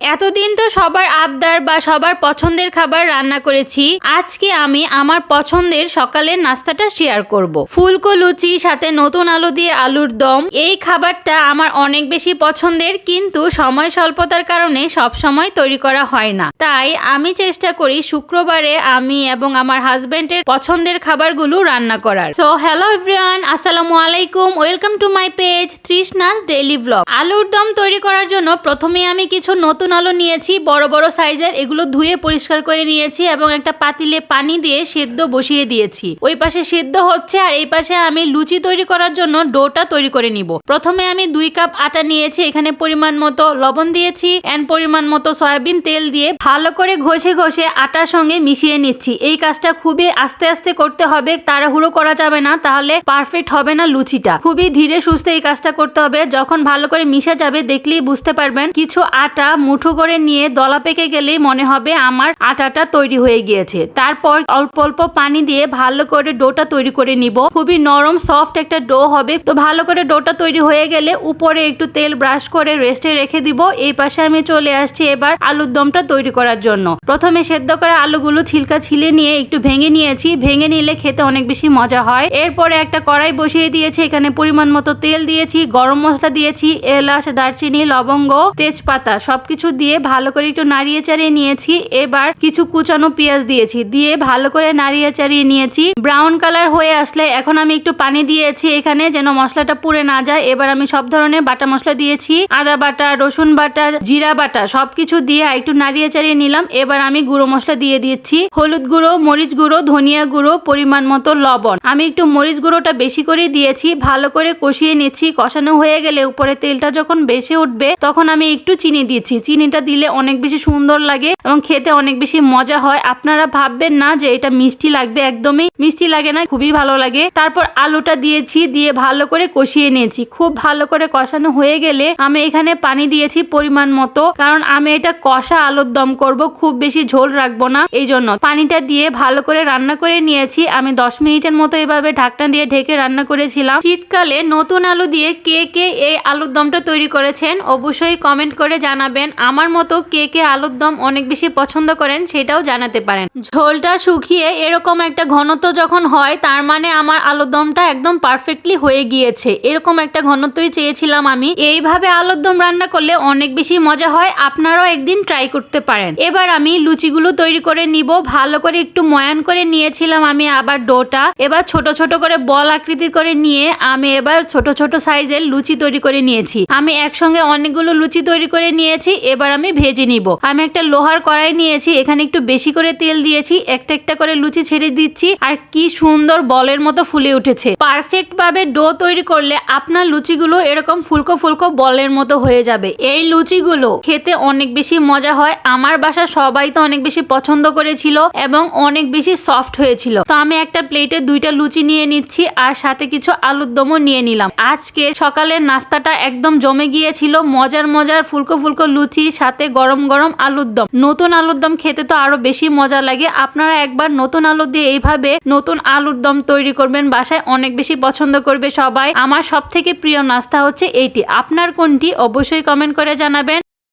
এতদিন তো সবার আবদার বা সবার পছন্দের খাবার রান্না করেছি। আজকে আমি আমার পছন্দের সকালের নাস্তাটা শেয়ার করব। ফুলকো লুচি সাথে নতুন আলু দিয়ে আলুর দম। এই খাবারটা আমার অনেক বেশি পছন্দের, কিন্তু সময় স্বল্পতার কারণে সব সময় তৈরি করা হয় না। তাই আমি চেষ্টা করি শুক্রবারে আমি এবং আমার হাজবেন্ডের পছন্দের খাবারগুলো রান্না করার। সো হ্যালো এভরিওয়ান, আসসালামু আলাইকুম, welcome to my page Trishna's daily blog. আলুর দম তৈরি করার জন্য প্রথমে আমি কিছু নতুন আলু নিয়েছি, বড় বড় সাইজের। এগুলো ধুয়ে পরিষ্কার করে নিয়েছি এবং একটা পাতিলে পানি দিয়ে সেদ্ধ বসিয়ে দিয়েছি। ওই পাশে সেদ্ধ হচ্ছে আর এই পাশে আমি লুচি তৈরি করার জন্য ডোটা তৈরি করে নিব। প্রথমে আমি 2 কাপ আটা নিয়েছি, এখানে পরিমাণ মতো লবণ দিয়েছি এন্ড পরিমাণ মতো সয়াবিন তেল দিয়ে ভালো করে ঘষে ঘষে আটার সঙ্গে মিশিয়ে নিচ্ছি। এই কাজটা খুবই আস্তে আস্তে করতে হবে, তাড়াহুড়ো করা যাবে না, তাহলে পারফেক্ট হবে না লুচিটা। খুবই ধীরে সুস্থে এই কাজটা করতে হবে। যখন ভালো করে মিশে যাবে দেখলেই বুঝতে পারবেন। কিছু আটা মুঠো করে নিয়ে দলা পেকে গেলেই মনে হবে আমার আটাটা তৈরি হয়ে গিয়েছে। তারপর অল্প অল্প পানি দিয়ে ভালো করে ডোটা তৈরি করে নিব। খুবই নরম সফট একটা ডো হবে। তো ভালো করে ডোটা তৈরি হয়ে গেলে উপরে একটু তেল ব্রাশ করে রেস্টে রেখে দিব। এই পাশে আমি চলে আসছি এবার আলুর দমটা তৈরি করার জন্য। প্রথমে সেদ্ধ করা আলুগুলো ছিলকা ছিলে নিয়ে একটু ভেঙে নিয়েছি। ভেঙে নিলে খেতে অনেক বেশি মজা হয়। এরপরে একটা কড়াই বসিয়ে দিয়েছি, এখানে পরিমাণ মতো তেল দিয়েছি, গরম মশলা দিয়েছি, এলাচ, দারচিনি, লবঙ্গ, তেজপাতা সবকিছু দিয়ে ভালো করে একটু নাড়িয়ে চাড়িয়ে নিয়েছি। এবার কিছু কুচানো পেঁয়াজ দিয়েছি, দিয়ে ভালো করে নাড়িয়ে চাড়িয়ে নিয়েছি। ব্রাউন কালার হয়ে আসলে এখন আমি একটু পানি দিয়েছি এখানে, যেন মশলাটা পুড়ে না যায়। এবার আমি সব ধরনের বাটা মশলা দিয়েছি, আদা বাটা, রসুন বাটা, জিরা বাটা সবকিছু দিয়ে একটু নাড়িয়ে চাড়িয়ে নিলাম। এবার আমি গুঁড়ো মশলা দিয়ে দিচ্ছি, হলুদ গুঁড়ো, মরিচ গুঁড়ো, ধনিয়া গুঁড়ো, পরিমাণ মতো লবণ। আমি একটু মরিচ গুঁড়োটা বেশি করে দিয়েছি। ভালো করে কষিয়ে নিচ্ছি। কষানো হয়ে গেলে উপরে তেলটা যখন বেশি উঠবে তখন আমি একটু চিনি দিচ্ছি। চিনিটা দিলে অনেক বেশি সুন্দর লাগে এবং খেতে অনেক বেশি মজা হয়। আপনারা ভাববেন না যে এটা মিষ্টি লাগবে, একদমই মিষ্টি লাগে না, খুবই ভালো লাগে। তারপর আলুটা দিয়েছি, দিয়ে ভালো করে কষিয়ে নিয়েছি। খুব ভালো করে কষানো হয়ে গেলে আমি এখানে পানি দিয়েছি পরিমাণ মতো, কারণ আমি এটা কষা আলুর দম করব, খুব বেশি ঝোল রাখবো না, এই জন্য পানিটা দিয়ে ভালো করে রান্না করে নিয়েছি। আমি 10 মিনিটের মতো এভাবে ঢাকনা দিয়ে ঢেকে রান্না করেছিলাম। শীতকালে নতুন আলু দিয়ে কে কে এই আলুর দমটা তৈরি করেছেন অবশ্যই কমেন্ট করে জানাবেন। আমার মতো কে কে আলুর দম অনেক বেশি পছন্দ করেন সেটাও জানাতে পারেন। ঝোলটা শুকিয়ে এরকম একটা ঘনত্ব যখন হয় তার মানে আমার আলুর দমটা একদম পারফেক্টলি হয়ে গিয়েছে। এরকম একটা ঘনত্বই চেয়েছিলাম আমি। এইভাবে আলুর দম রান্না করলে অনেক বেশি মজা হয়, আপনারাও একদিন ট্রাই করতে পারেন। এবার আমি লুচিগুলো তৈরি করে নিব। ভালো করে একটু ময়ান করে নিয়েছিলাম আমি আবার ডোটা। এবার ছোট ছোট করে বল আকৃতি করে নিয়ে আমি এবার ছোট ছোট সাইজের লুচি তৈরি করে নিয়েছি। আমি একসঙ্গে অনেকগুলো লুচি তৈরি করে নিয়েছি। এবার আমি ভেজে নিব। আমি একটা লোহার কড়াই নিয়েছি, এখানে একটু বেশি করে তেল দিয়েছি, একটা একটা করে লুচি ছেড়ে দিচ্ছি। আর কি সুন্দর বলের মতো ফুলে উঠেছে। পারফেক্ট ভাবে ডো তৈরি করলে আপনার লুচিগুলো এরকম ফুলকো ফুলকো বলের মতো হয়ে যাবে। এই লুচিগুলো খেতে অনেক বেশি মজা হয়। আমার বাসা সবাই তো অনেক বেশি পছন্দ করেছিল এবং অনেক বেশি সফট হয়েছিল। তো আমি একটা প্লেটে 2টা লুচি নিয়ে নিচ্ছি আর সাথে কিছু আলুর দমও নিয়ে নিলাম। আজকে সকালের নাস্তাটা একদম জমে গিয়েছিল। মজার মজার ফুলকো ফুলকো লুচি সাথে গরম গরম আলুর দম। নতুন আলুর দম খেতে তো আরো বেশি মজা লাগে। আপনারা একবার নতুন আলু দিয়ে এইভাবে নতুন আলুর দম তৈরি করবেন, বাসায় অনেক বেশি পছন্দ করবে সবাই। আমার সব থেকে প্রিয় নাস্তা হচ্ছে এইটি। আপনার কোনটি অবশ্যই কমেন্ট করে জানাবেন।